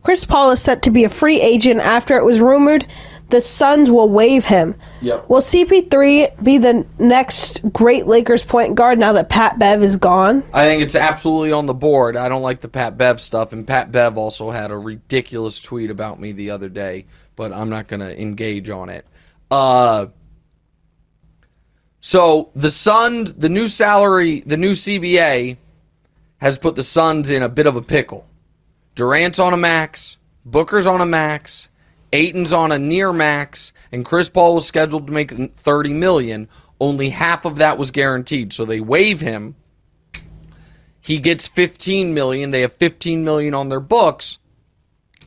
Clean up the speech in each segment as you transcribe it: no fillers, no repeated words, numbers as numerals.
Chris Paul is set to be a free agent after it was rumored the Suns will waive him. Yep. Will CP3 be the next great Lakers point guard now that Pat Bev is gone? I think it's absolutely on the board. I don't like the Pat Bev stuff, and Pat Bev also had a ridiculous tweet about me the other day, but I'm not going to engage on it. So the Suns, the new CBA has put the Suns in a bit of a pickle. Durant's on a max, Booker's on a max, Ayton's on a near max, and Chris Paul was scheduled to make $30 million. Only half of that was guaranteed, so they waive him. He gets $15 million. They have $15 million on their books,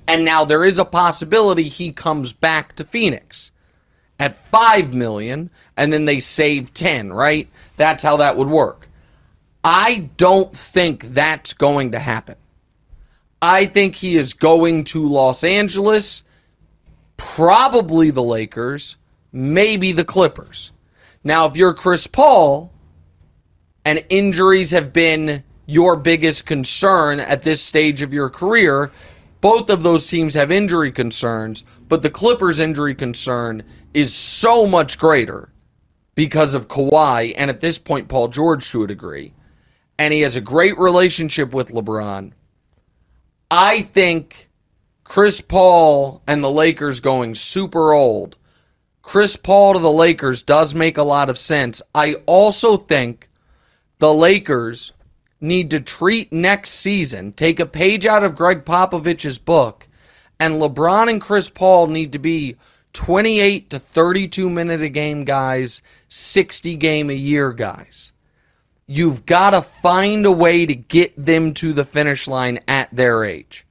and now there is a possibility he comes back to Phoenix at $5 million, and then they save 10, right? That's how that would work. I don't think that's going to happen. I think he is going to Los Angeles, probably the Lakers, maybe the Clippers. Now, if you're Chris Paul and injuries have been your biggest concern at this stage of your career, both of those teams have injury concerns, but the Clippers' injury concern is so much greater because of Kawhi, and at this point, Paul George to a degree. And he has a great relationship with LeBron. I think Chris Paul and the Lakers going super old. Chris Paul to the Lakers does make a lot of sense. I also think the Lakers need to treat next season, take a page out of Greg Popovich's book, and LeBron and Chris Paul need to be 28 to 32 minute a game guys, 60 game a year guys. You've got to find a way to get them to the finish line at their age.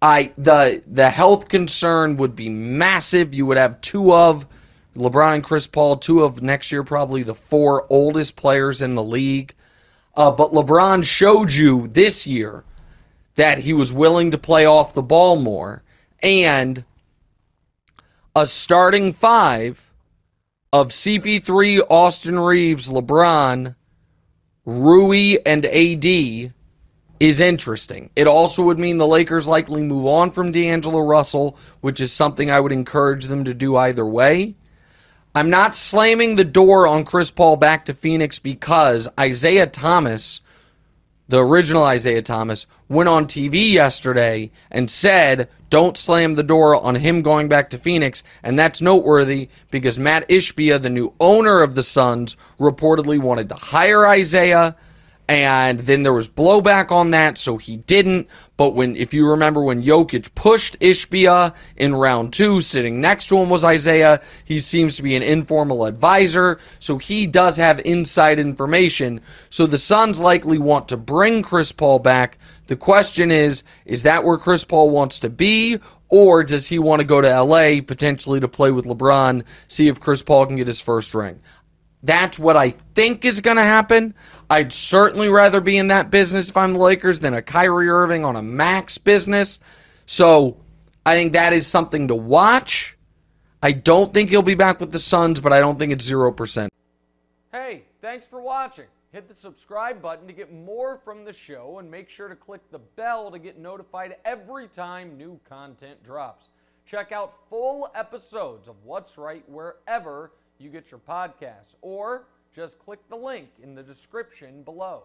The health concern would be massive. You would have two of LeBron and Chris Paul, two of next year probably the four oldest players in the league. But LeBron showed you this year that he was willing to play off the ball more. And a starting five of CP3, Austin Reeves, LeBron, Rui, and AD is interesting. It also would mean the Lakers likely move on from D'Angelo Russell, which is something I would encourage them to do either way. I'm not slamming the door on Chris Paul back to Phoenix because Isaiah Thomas, the original Isaiah Thomas, went on TV yesterday and said, don't slam the door on him going back to Phoenix, and that's noteworthy because Matt Ishbia, the new owner of the Suns, reportedly wanted to hire Isaiah, and then there was blowback on that, so he didn't. But if you remember when Jokic pushed Ishbia in round 2, sitting next to him was Isaiah. He seems to be an informal advisor, so he does have inside information. So the Suns likely want to bring Chris Paul back. The question is that where Chris Paul wants to be, or does he want to go to LA potentially to play with LeBron, see if Chris Paul can get his first ring? That's what I think is going to happen. I'd certainly rather be in that business if I'm the Lakers than a Kyrie Irving on a max business. So I think that is something to watch. I don't think he'll be back with the Suns, but I don't think it's 0%. Hey, thanks for watching. Hit the subscribe button to get more from the show, and make sure to click the bell to get notified every time new content drops. Check out full episodes of What's Right wherever you get your podcasts, or just click the link in the description below.